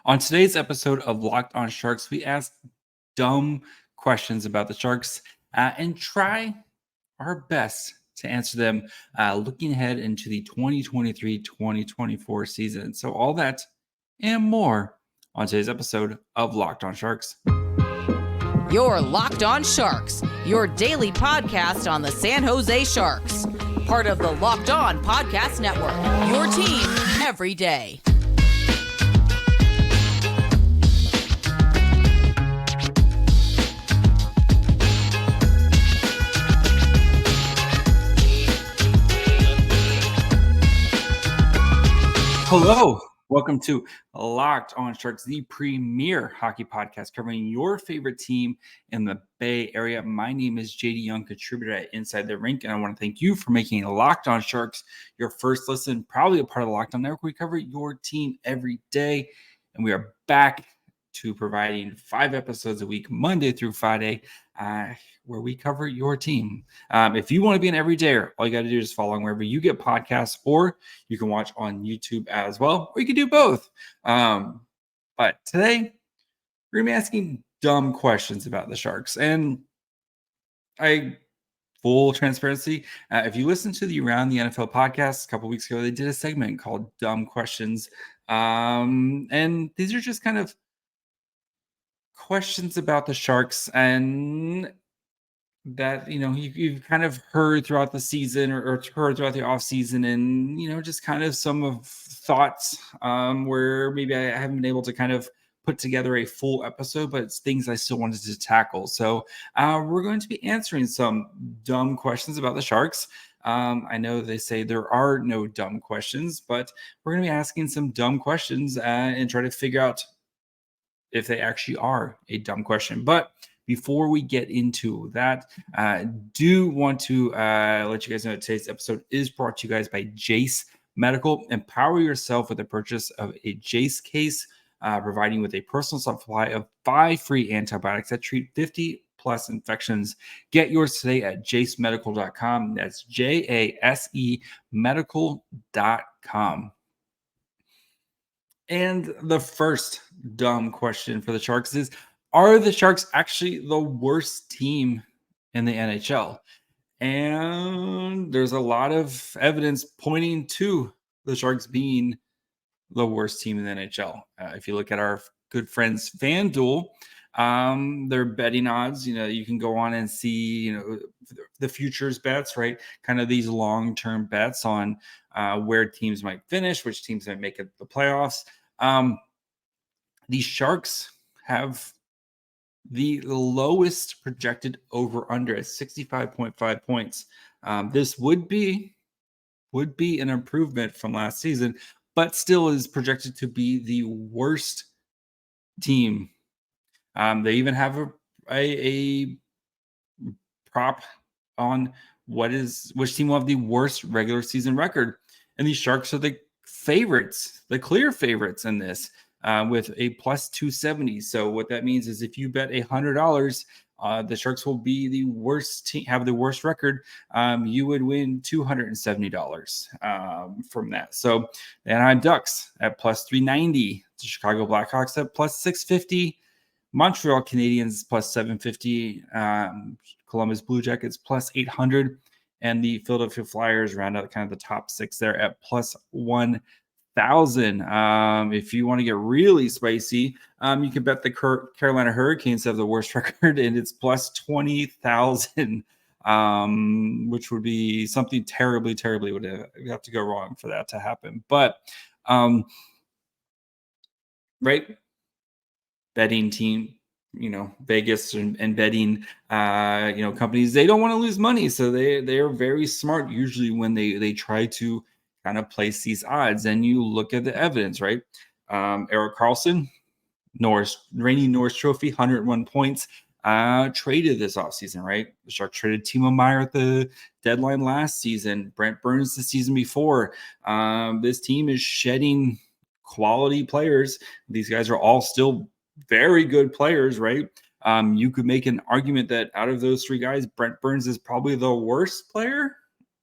On today's episode of Locked On Sharks, we ask dumb questions about the Sharks and try our best to answer them looking ahead into the 2023-2024 season. So all that and more on today's episode of Locked On Sharks. You're Locked On Sharks, your daily podcast on the San Jose Sharks. Part of the Locked On Podcast Network, your team every day. Hello, welcome to Locked On Sharks, the premier hockey podcast covering your favorite team in the Bay Area. My name is JD Young, contributor at Inside the Rink, and I want to thank you for making Locked On Sharks your first listen, probably a part of the Locked On Network. We cover your team every day, and we are back to providing 5 episodes a week, Monday through Friday, where we cover your team. If you want to be an everydayer, all you got to do is follow along wherever you get podcasts, or you can watch on YouTube as well, or you can do both. But today, we're going to be asking dumb questions about the Sharks. And full transparency, if you listen to the Around the NFL podcast a couple weeks ago, they did a segment called Dumb Questions. And these are just kind of questions about the Sharks and that, you've kind of heard throughout the season or heard throughout the off season, and, just kind of some of thoughts where maybe I haven't been able to kind of put together a full episode, but it's things I still wanted to tackle. So we're going to be answering some dumb questions about the Sharks. I know they say there are no dumb questions, but we're going to be asking some dumb questions and try to figure out if they actually are a dumb question. But before we get into that, do want to let you guys know that today's episode is brought to you guys by Jace Medical. Empower yourself with the purchase of a Jace case, providing with a personal supply of 5 free antibiotics that treat 50 plus infections. Get yours today at jacemedical.com. That's JASE medical.com. And the first dumb question for the Sharks is, are the Sharks actually the worst team in the NHL? And there's a lot of evidence pointing to the Sharks being the worst team in the NHL. If you look at our good friends FanDuel, their betting odds, you can go on and see, the futures bets, right? Kind of these long-term bets on where teams might finish, which teams might make it the playoffs. The Sharks have the lowest projected over-under at 65.5 points. This would be an improvement from last season, but still is projected to be the worst team. They even have a prop on which team will have the worst regular season record, and the Sharks are the favorites, the clear favorites in this, with a plus 270. So what that means is if you bet $100, the Sharks will be the worst team, have the worst record. You would win $270 from that. So the Anaheim Ducks at plus 390, the Chicago Blackhawks at plus 650, Montreal Canadiens plus 750, Columbus Blue Jackets plus 800, and the Philadelphia Flyers round out kind of the top 6 there at plus 1,000. If you want to get really spicy, you can bet the Carolina Hurricanes have the worst record, and it's plus 20,000, which would be something terribly would have to go wrong for that to happen. But right, betting team, Vegas and betting, companies, they don't want to lose money, so they are very smart usually when they try to kind of place these odds. And you look at the evidence, right? Erik Karlsson, reigning Norris Trophy, 101 points, traded this offseason, right? The Sharks traded Timo Meier at the deadline last season, Brent Burns the season before. This team is shedding quality players. These guys are all still very good players, right? You could make an argument that out of those 3 guys, Brent Burns is probably the worst player,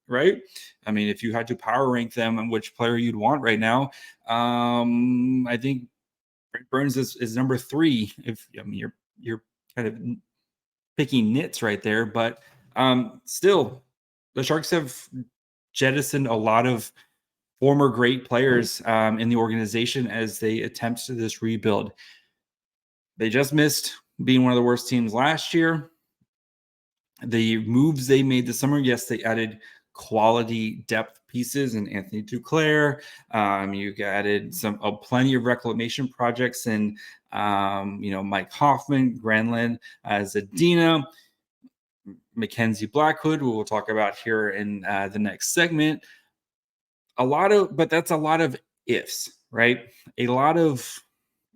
right? I mean, if you had to power rank them and which player you'd want right now, I think Brent Burns is number 3. If I mean you're kind of picking nits right there, but still, the Sharks have jettisoned a lot of former great players in the organization as they attempt to this rebuild. They just missed being one of the worst teams last year. The moves they made this summer, yes, they added quality depth pieces and Anthony Duclair. You added plenty of reclamation projects and Mike Hoffman, Granlund, Zadina, Mackenzie, Blackwood, who we'll talk about here in the next segment. But that's a lot of ifs, right? A lot of,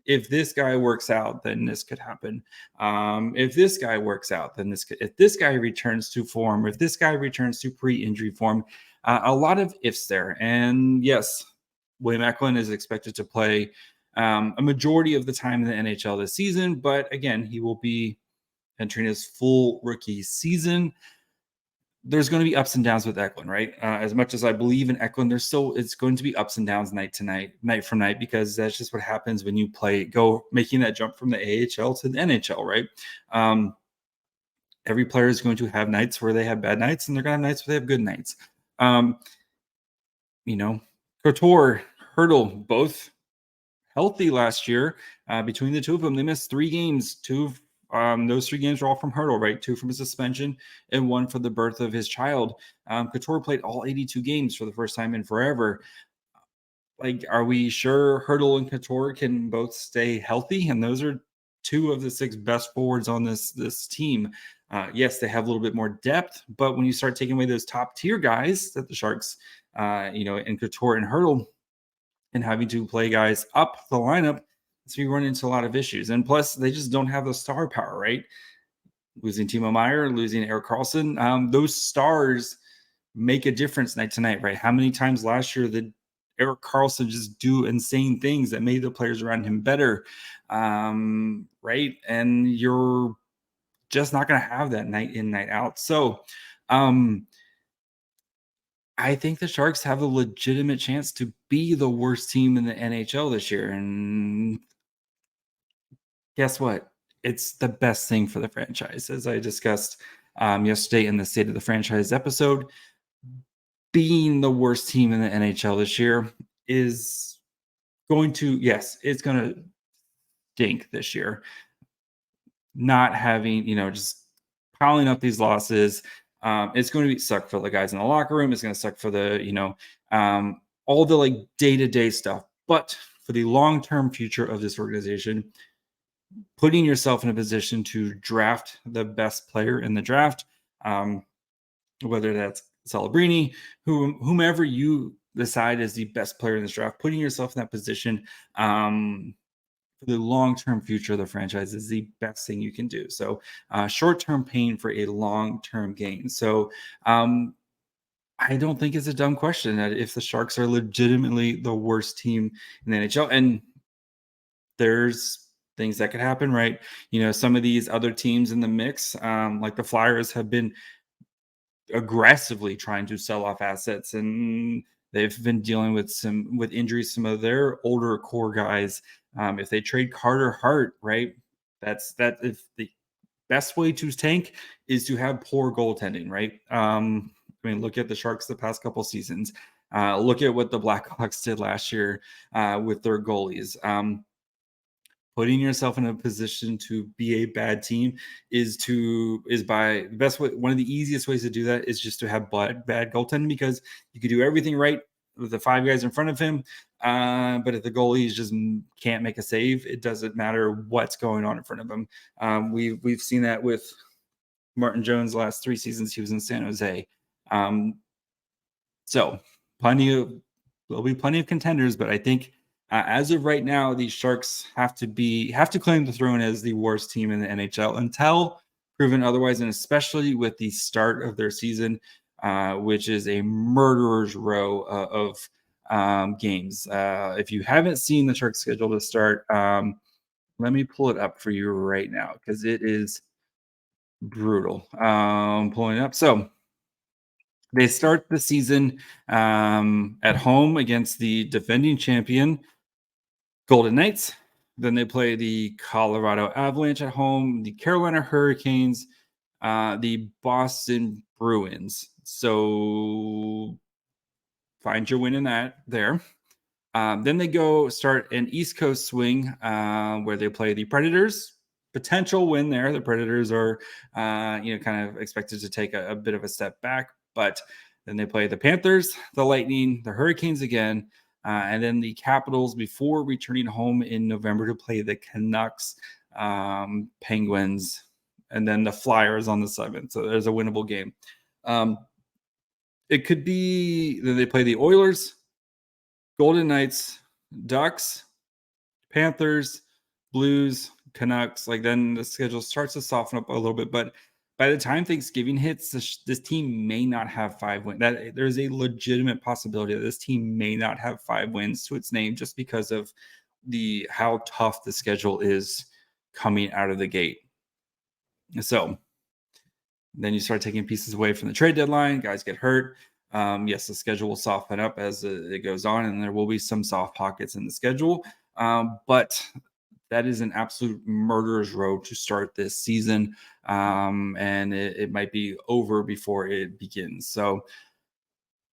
if this guy works out, then this could happen. If this guy works out, then this could, if this guy returns to form, if this guy returns to pre-injury form, a lot of ifs there. And yes, William Eklund is expected to play a majority of the time in the NHL this season, but again, he will be entering his full rookie season. There's going to be ups and downs with Eklund, right? As much as I believe in Eklund, it's going to be ups and downs night from night, because that's just what happens when you go making that jump from the AHL to the NHL, right? Every player is going to have nights where they have bad nights, and they're going to have nights where they have good nights. Couture, Hertl, both healthy last year. Between the two of them, they missed 3 games. Those 3 games were all from Hertl, right? 2 from a suspension and 1 for the birth of his child. Couture played all 82 games for the first time in forever. Like, are we sure Hertl and Couture can both stay healthy? And those are 2 of the 6 best forwards on this team. Yes, they have a little bit more depth, but when you start taking away those top tier guys that the Sharks, and Couture and Hertl, and having to play guys up the lineup, so you run into a lot of issues. And plus, they just don't have the star power, right? Losing Timo Meier, losing Erik Karlsson, those stars make a difference night to night, right? How many times last year did Erik Karlsson just do insane things that made the players around him better, right? And you're just not going to have that night in, night out. So I think the Sharks have a legitimate chance to be the worst team in the NHL this year. And guess what? It's the best thing for the franchise. As I discussed yesterday in the State of the Franchise episode, being the worst team in the NHL this year is going to, yes, it's going to stink this year. Not having, just piling up these losses. It's going to suck for the guys in the locker room. It's going to suck for the, all the like day-to-day stuff. But for the long-term future of this organization, putting yourself in a position to draft the best player in the draft, whether that's Celebrini, whomever you decide is the best player in this draft, putting yourself in that position for the long-term future of the franchise is the best thing you can do. So short-term pain for a long-term gain. So I don't think it's a dumb question that if the Sharks are legitimately the worst team in the NHL, and there's things that could happen, right? Some of these other teams in the mix, like the Flyers, have been aggressively trying to sell off assets, and they've been dealing with injuries, some of their older core guys. If they trade Carter Hart, right, that's if the best way to tank is to have poor goaltending, right? Look at the Sharks the past couple seasons. Look at what the Blackhawks did last year with their goalies. Putting yourself in a position to be a bad team by the best way. One of the easiest ways to do that is just to have bad goaltending, because you could do everything right with the 5 guys in front of him. But if the goalies just can't make a save, it doesn't matter what's going on in front of him. We've seen that with Martin Jones the last 3 seasons he was in San Jose. So there'll be plenty of contenders, but I think as of right now, the Sharks have to claim the throne as the worst team in the NHL until proven otherwise, and especially with the start of their season, which is a murderer's row of games. If you haven't seen the Sharks schedule to start, let me pull it up for you right now, because it is brutal. Pulling it up. So they start the season at home against the defending champion Golden Knights, Then they play the Colorado Avalanche at home, the Carolina Hurricanes, the Boston Bruins. So find your win in that there. Then they go start an East Coast swing where they play the Predators. Potential win there. The Predators are, kind of expected to take a bit of a step back, but then they play the Panthers, the Lightning, the Hurricanes again, and then the Capitals before returning home in November to play the Canucks, Penguins, and then the Flyers on the 7th. So there's a winnable game. It could be that they play the Oilers, Golden Knights, Ducks, Panthers, Blues, Canucks. Like then the schedule starts to soften up a little bit. But by the time Thanksgiving hits, this team may not have 5 wins. That there's a legitimate possibility that this team may not have 5 wins to its name just because of how tough the schedule is coming out of the gate. So then you start taking pieces away from the trade deadline. Guys get hurt. Yes, the schedule will soften up as it goes on, and there will be some soft pockets in the schedule. But that is an absolute murderer's row to start this season, and it might be over before it begins. So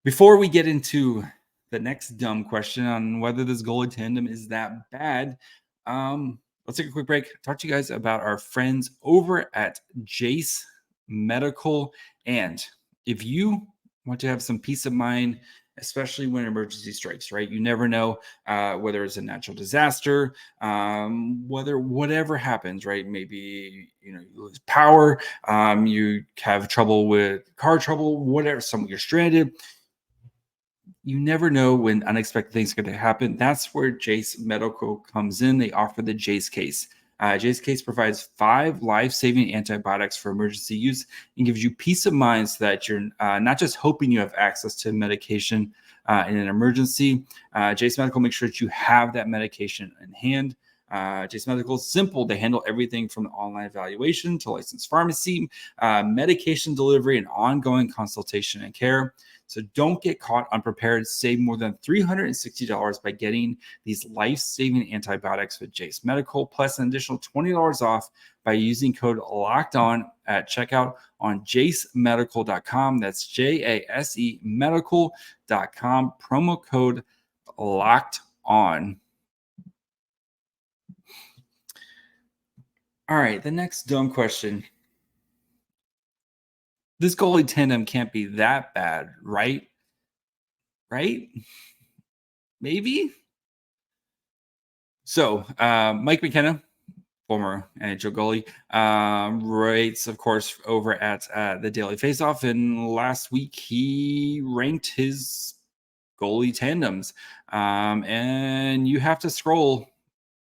before we get into the next dumb question on whether this goalie tandem is that bad, let's take a quick break. Talk to you guys about our friends over at Jace Medical. And if you want to have some peace of mind, especially when emergency strikes, right? You never know whether it's a natural disaster, whatever happens, right? Maybe, you lose power, you have trouble with car trouble, whatever, you're stranded. You never know when unexpected things are going to happen. That's where Jace Medical comes in. They offer the Jace case. Jace case provides 5 life-saving antibiotics for emergency use and gives you peace of mind so that you're not just hoping you have access to medication in an emergency. Jace Medical makes sure that you have that medication in hand. Jace Medical is simple. They handle everything from the online evaluation to licensed pharmacy, medication delivery, and ongoing consultation and care. So don't get caught unprepared. Save more than $360 by getting these life-saving antibiotics with Jace Medical, plus an additional $20 off by using code LOCKEDON at checkout on jacemedical.com. That's JASE medical.com. Promo code LOCKEDON. All right, the next dumb question. This goalie tandem can't be that bad, right? Right? Maybe? So, Mike McKenna, former NHL goalie, writes, of course, over at the Daily Faceoff. And last week, he ranked his goalie tandems. And you have to scroll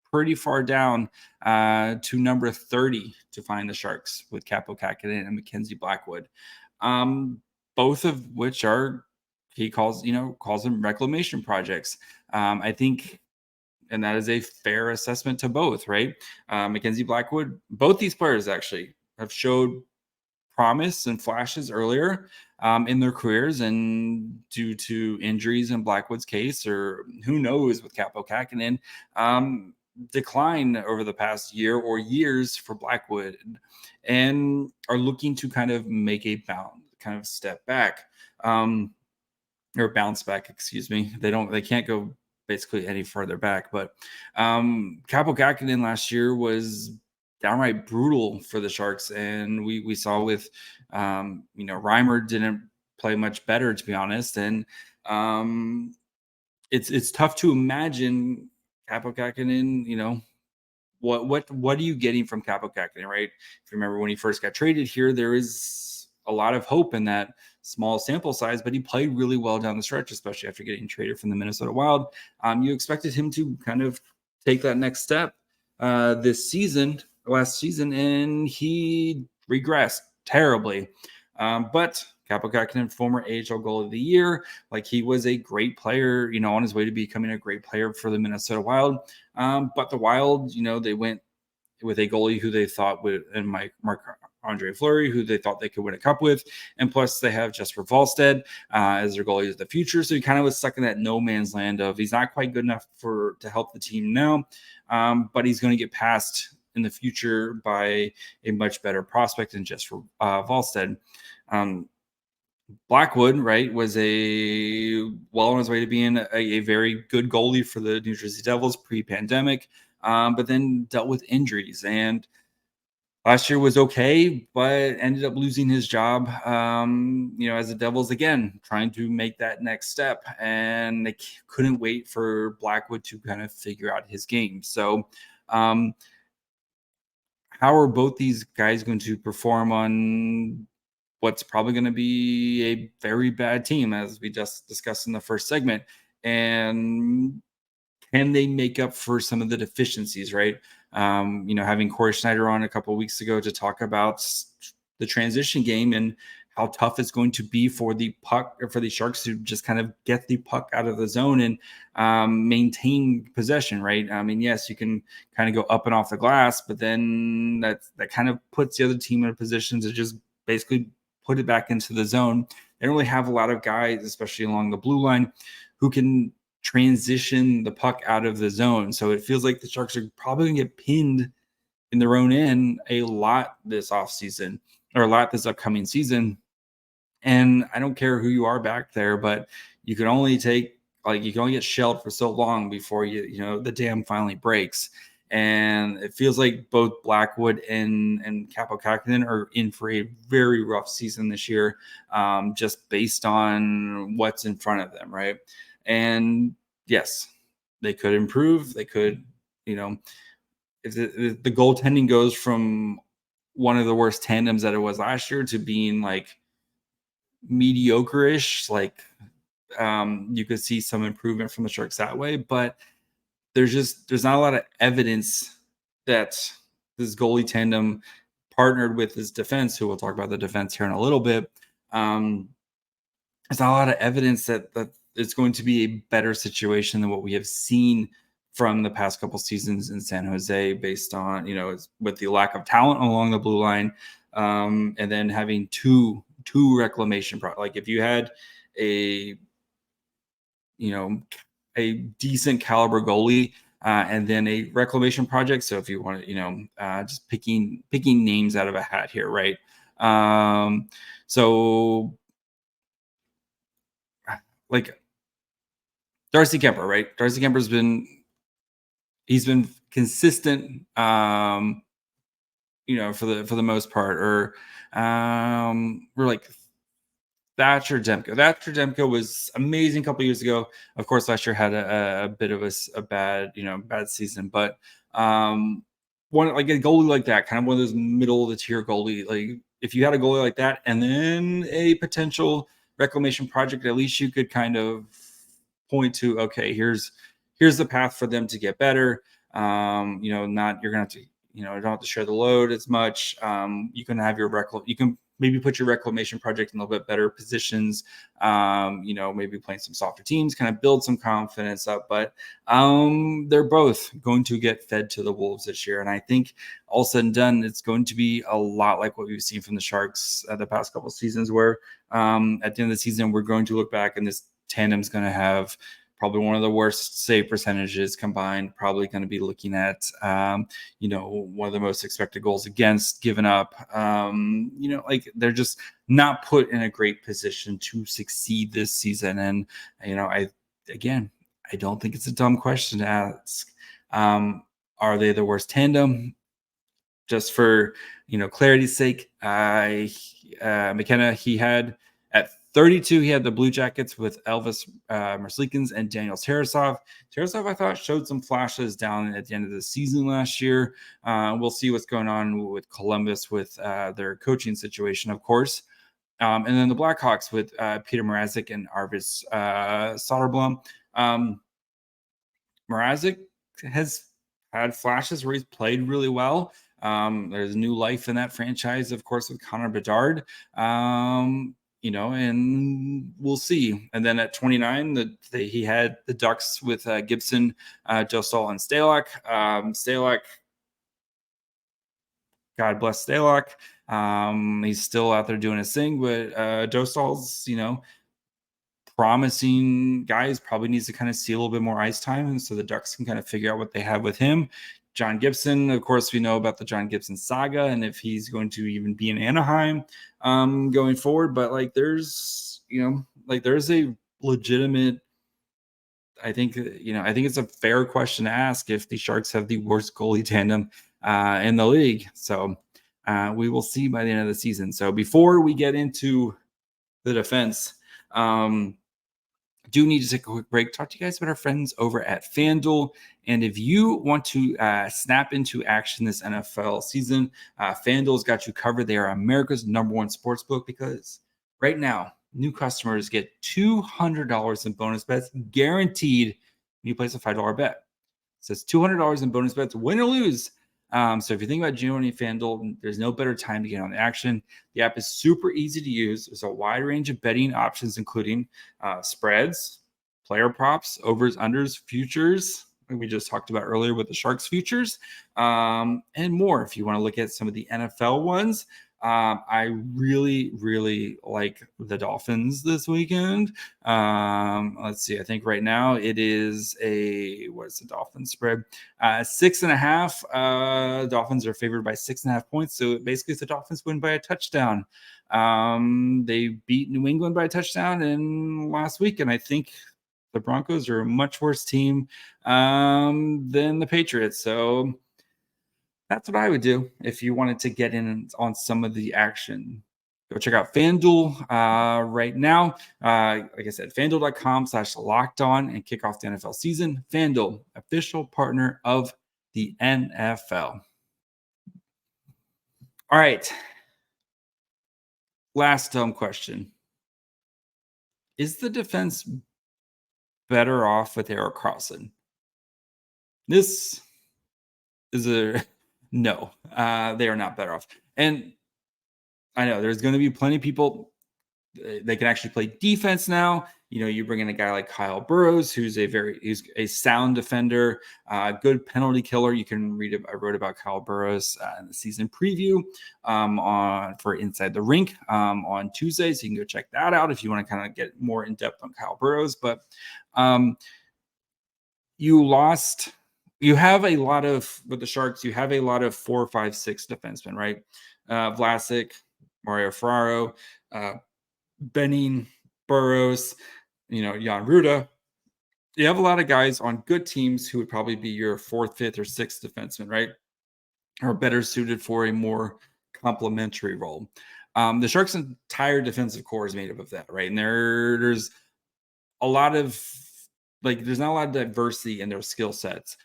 pretty far down to number 30 to find the Sharks with Kappo, Kahkonen, and Mackenzie, Blackwood. Both of which are, he calls them reclamation projects. I think, and that is a fair assessment to both, right? Mackenzie, Blackwood, both these players actually have showed promise and flashes earlier in their careers, and due to injuries in Blackwood's case, or who knows with Kappo, Kahkonen, decline over the past year or years for Blackwood, and are looking to kind of make a step back, or bounce back, excuse me. They can't go basically any further back, but Kappo, Kahkonen last year was downright brutal for the Sharks, and we saw with Reimer didn't play much better, to be honest, and it's tough to imagine Kappo, Kahkonen, what are you getting from Kappo, Kahkonen, right? If you remember when he first got traded here, there is a lot of hope in that small sample size, but he played really well down the stretch, especially after getting traded from the Minnesota Wild. You expected him to kind of take that next step last season, and he regressed terribly. But Kappo, Kahkonen, former AHL goal of the year, like he was a great player, on his way to becoming a great player for the Minnesota Wild. But the Wild, they went with a goalie who they thought would, and Mark Andre Fleury, who they thought they could win a cup with. And plus they have Jesper Wallstedt as their goalie of the future. So he kind of was stuck in that no man's land of he's not quite good enough to help the team now, but he's going to get passed in the future by a much better prospect than Jesper Wallstedt. Blackwood, right, was well on his way to being a very good goalie for the New Jersey Devils pre-pandemic, but then dealt with injuries. And last year was okay, but ended up losing his job, as the Devils, again, trying to make that next step. And they couldn't wait for Blackwood to kind of figure out his game. So how are both these guys going to perform on what's probably going to be a very bad team, as we just discussed in the first segment? And can they make up for some of the deficiencies, right? Having Corey Schneider on a couple of weeks ago to talk about the transition game and how tough it's going to be for the puck, or for the Sharks to just kind of get the puck out of the zone and maintain possession, right? I mean, yes, you can kind of go up and off the glass, but then that kind of puts the other team in a position to just basically put it back into the zone. They don't really have a lot of guys, especially along the blue line, who can transition the puck out of the zone. So it feels like the Sharks are probably going to get pinned in their own end a lot this offseason, or a lot this upcoming season. And I don't care who you are back there, but you can only get shelled for so long before the dam finally breaks. And it feels like both Blackwood and Kappo Kahkonen are in for a very rough season this year, just based on what's in front of them, right? And yes, they could improve. They could, if the goaltending goes from one of the worst tandems that it was last year to being like mediocre-ish, you could see some improvement from the Sharks that way. But there's not a lot of evidence that this goalie tandem partnered with this defense, who we'll talk about the defense here in a little bit. There's not a lot of evidence that it's going to be a better situation than what we have seen from the past couple seasons in San Jose, based on, with the lack of talent along the blue line, and then having two reclamation like if you had a decent caliber goalie and then a reclamation project. So if you want to, just picking names out of a hat here, right? So like Darcy Kemper, right? Darcy Kemper's been consistent, for the most part. Or we're like Thatcher Demko. Thatcher Demko was amazing a couple years ago. Of course, last year had a bit of a bad season. But one like a goalie like that, kind of one of those middle of the tier goalie. Like if you had a goalie like that, and then a potential reclamation project, at least you could kind of point to, okay, here's the path for them to get better. Not you're gonna have to, don't have to share the load as much. You can have you can maybe put your reclamation project in a little bit better positions. Maybe playing some softer teams, kind of build some confidence up. But they're both going to get fed to the Wolves this year. And I think all said and done, it's going to be a lot like what we've seen from the Sharks the past couple of seasons, where at the end of the season, we're going to look back and this tandem's going to have probably one of the worst save percentages combined, probably going to be looking at, one of the most expected goals against given up. They're just not put in a great position to succeed this season. And, I don't think it's a dumb question to ask. Are they the worst tandem? Just for, clarity's sake, McKenna, he had at 32, he had the Blue Jackets with Elvis Merzlikins and Daniel Tarasov. Tarasov, I thought, showed some flashes down at the end of the season last year. We'll see what's going on with Columbus with their coaching situation, of course. And then the Blackhawks with Peter Mrazek and Arvis Soderblom. Mrazek has had flashes where he's played really well. There's new life in that franchise, of course, with Connor Bedard. And we'll see. And then at 29, he had the Ducks with Gibson, Josol, and Stalock. Stalock, God bless Stalock. He's still out there doing his thing, but Dostal's, promising guys, probably needs to kind of see a little bit more ice time, and so the Ducks can kind of figure out what they have with him. John Gibson, of course, we know about the John Gibson saga and if he's going to even be in Anaheim going forward. But there's a legitimate, I think it's a fair question to ask if the Sharks have the worst goalie tandem in the league. So we will see by the end of the season. So before we get into the defense, do need to take a quick break, talk to you guys about our friends over at FanDuel. And if you want to snap into action this NFL season, FanDuel's got you covered. They are America's #1 sportsbook because right now, new customers get $200 in bonus bets guaranteed when you place a $5 bet. So it's $200 in bonus bets, win or lose. So if you think about joining FanDuel, there's no better time to get on the action. The app is super easy to use. There's a wide range of betting options, including spreads, player props, overs, unders, futures, like we just talked about earlier with the Sharks futures, and more. If you want to look at some of the NFL ones, I really, really like the Dolphins this weekend. Let's see. I think right now it is what's the Dolphins spread? 6.5. Dolphins are favored by 6.5 points. So basically, if the Dolphins win by a touchdown, they beat New England by a touchdown in last week, and I think the Broncos are a much worse team than the Patriots. So that's what I would do if you wanted to get in on some of the action. Go check out FanDuel right now. Like I said, FanDuel.com/lockedon and kick off the NFL season. FanDuel, official partner of the NFL. All right. Last dumb question. Is the defense better off with Erik Karlsson? This is no, they are not better off. And I know there's going to be plenty of people. They can actually play defense now. You bring in a guy like Kyle Burroughs, who's a sound defender, good penalty killer. You can read. I wrote about Kyle Burroughs in the season preview for Inside the Rink on Tuesday, so you can go check that out if you want to kind of get more in depth on Kyle Burroughs. But you have a lot of, with the Sharks, you have a lot of 4, 5, 6 defensemen, right? Vlasic, Mario Ferraro, Benning, Burroughs, Jan Ruda. You have a lot of guys on good teams who would probably be your 4th, 5th, or 6th defenseman, right? Or better suited for a more complementary role. The Sharks' entire defensive core is made up of that, right? And there's a lot of, there's not a lot of diversity in their skill sets.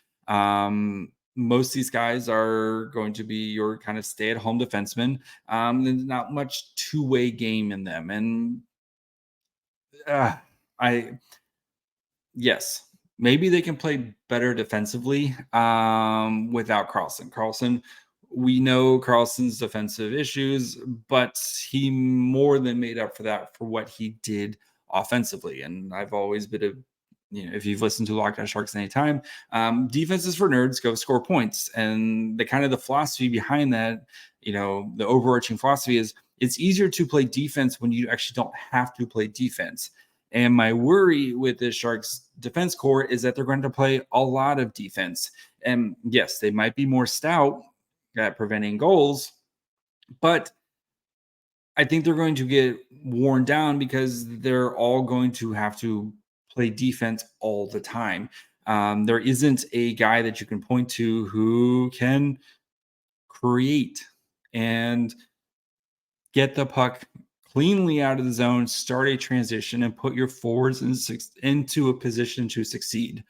Most of these guys are going to be your kind of stay-at-home defensemen. There's not much two-way game in them. And yes, maybe they can play better defensively without Karlsson. Karlsson, we know Karlsson's defensive issues, but he more than made up for that for what he did offensively. And I've always been if you've listened to Locked On Sharks anytime, defense is for nerds, go score points. And the philosophy behind that, the overarching philosophy is it's easier to play defense when you actually don't have to play defense. And my worry with the Sharks defense core is that they're going to play a lot of defense. And yes, they might be more stout at preventing goals, but I think they're going to get worn down because they're all going to have to play defense all the time. There isn't a guy that you can point to who can create and get the puck cleanly out of the zone, start a transition, and put your forwards into a position to succeed.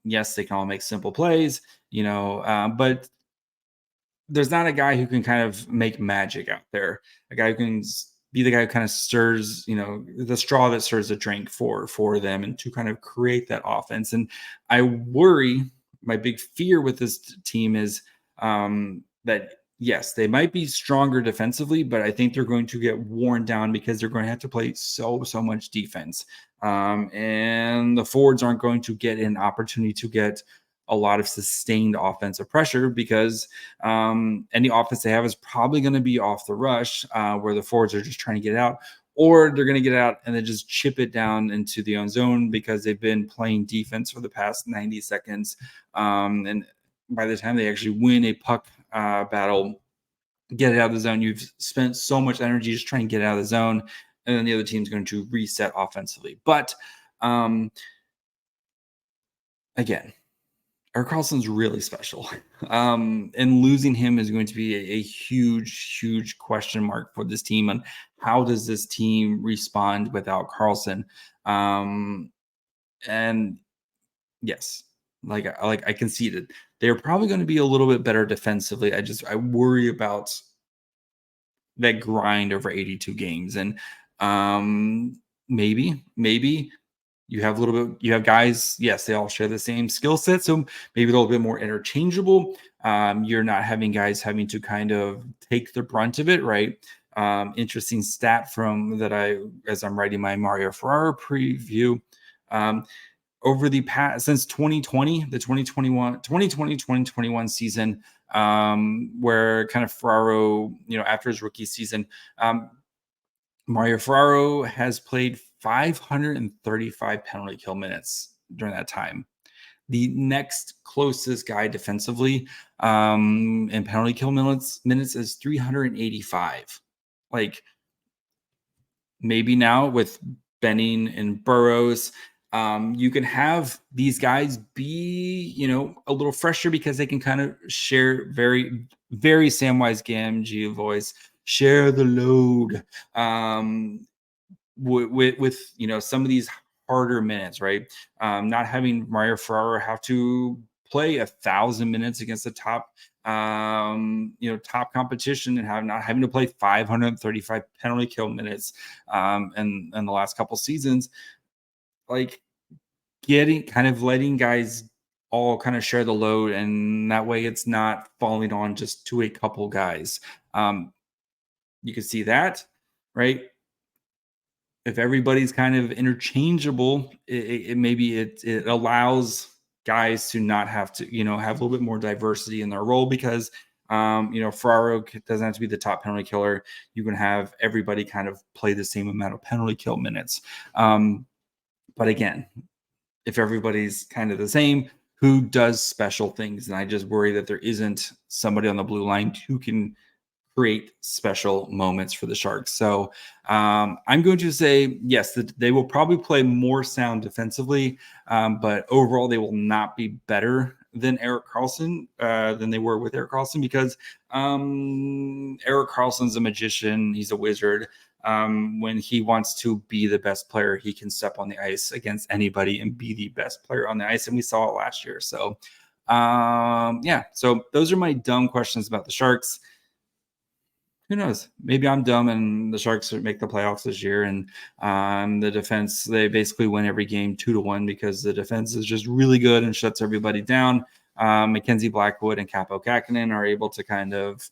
Yes, they can all make simple plays, but there's not a guy who can kind of make magic out there. A guy who can be the guy who kind of stirs, the straw that stirs the drink for them and to kind of create that offense. And I worry, my big fear with this team is that, yes, they might be stronger defensively, but I think they're going to get worn down because they're going to have to play so much defense. And the forwards aren't going to get an opportunity to get a lot of sustained offensive pressure because any offense they have is probably going to be off the rush where the forwards are just trying to get out, or they're going to get out and then just chip it down into the own zone because they've been playing defense for the past 90 seconds. And by the time they actually win a puck battle, get it out of the zone, you've spent so much energy just trying to get it out of the zone, and then the other team's going to reset offensively. But again, Erik Karlsson's really special. And losing him is going to be a huge, huge question mark for this team. And how does this team respond without Karlsson? And yes, like I conceded, they're probably going to be a little bit better defensively. I worry about that grind over 82 games. And maybe you have a little bit, you have guys, yes, they all share the same skill set, so maybe a little bit more interchangeable. You're not having guys having to kind of take the brunt of it, right? Interesting stat from that as I'm writing my Mario Ferraro preview, over the past, since 2020, the 2021 season, where kind of Ferraro, after his rookie season, Mario Ferraro has played 535 penalty kill minutes during that time. The next closest guy defensively in penalty kill minutes is 385. Like, maybe now with Benning and Burrows, you can have these guys be, a little fresher because they can kind of share very, very Samwise Gamgee voice, share the load with some of these harder minutes, right? Not having Mario Ferraro have to play 1,000 minutes against the top, top competition, and not having to play 535 penalty kill minutes in the last couple seasons. Like, letting guys all kind of share the load, and that way it's not falling on just to a couple guys. You can see that, right? If everybody's kind of interchangeable, it allows guys to not have to, have a little bit more diversity in their role, because Ferraro doesn't have to be the top penalty killer. You can have everybody kind of play the same amount of penalty kill minutes. But again, if everybody's kind of the same, who does special things? And I just worry that there isn't somebody on the blue line who can create special moments for the Sharks. So I'm going to say, yes, they will probably play more sound defensively, but overall they will not be better than Erik Karlsson, than they were with Erik Karlsson, because Erik Karlsson's a magician. He's a wizard. When he wants to be the best player, he can step on the ice against anybody and be the best player on the ice. And we saw it last year. So so those are my dumb questions about the Sharks. Who knows? Maybe I'm dumb and the Sharks make the playoffs this year, and the defense, they basically win every game 2-1 because the defense is just really good and shuts everybody down. Mackenzie, Blackwood, and Kappo, Kahkonen are able to kind of,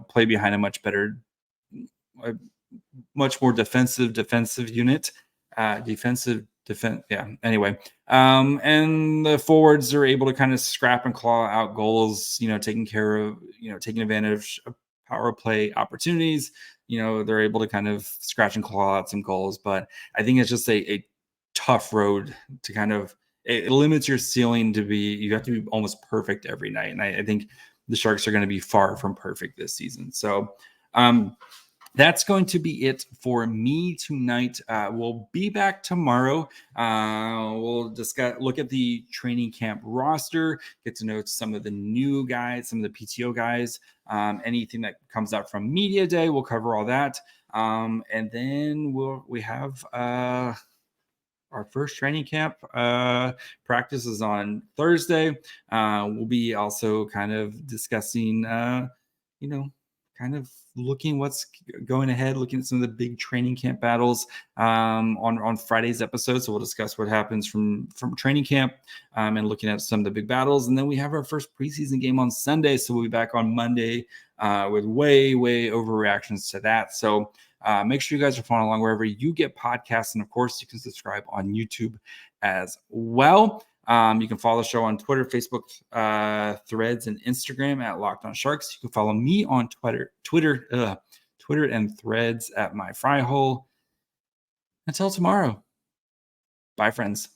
play behind a much more defensive unit. Anyway, and the forwards are able to kind of scrap and claw out goals, taking advantage of power play opportunities. They're able to kind of scratch and claw out some goals, but I think it's just a tough road to kind of, it limits your ceiling you have to be almost perfect every night. And I think the Sharks are going to be far from perfect this season. So that's going to be it for me tonight. We'll be back tomorrow. We'll look at the training camp roster, get to know some of the new guys, some of the PTO guys, anything that comes out from media day. We'll cover all that. And then we have our first training camp practice is on Thursday. We'll be also kind of discussing, kind of looking what's going ahead, looking at some of the big training camp battles on Friday's episode. So we'll discuss what happens from training camp and looking at some of the big battles. And then we have our first preseason game on Sunday. So we'll be back on Monday with way overreactions to that. So make sure you guys are following along wherever you get podcasts. And of course, you can subscribe on YouTube as well. You can follow the show on Twitter, Facebook, Threads, and Instagram at Locked On Sharks. You can follow me on Twitter and Threads at My Fry Hole. Until tomorrow. Bye, friends.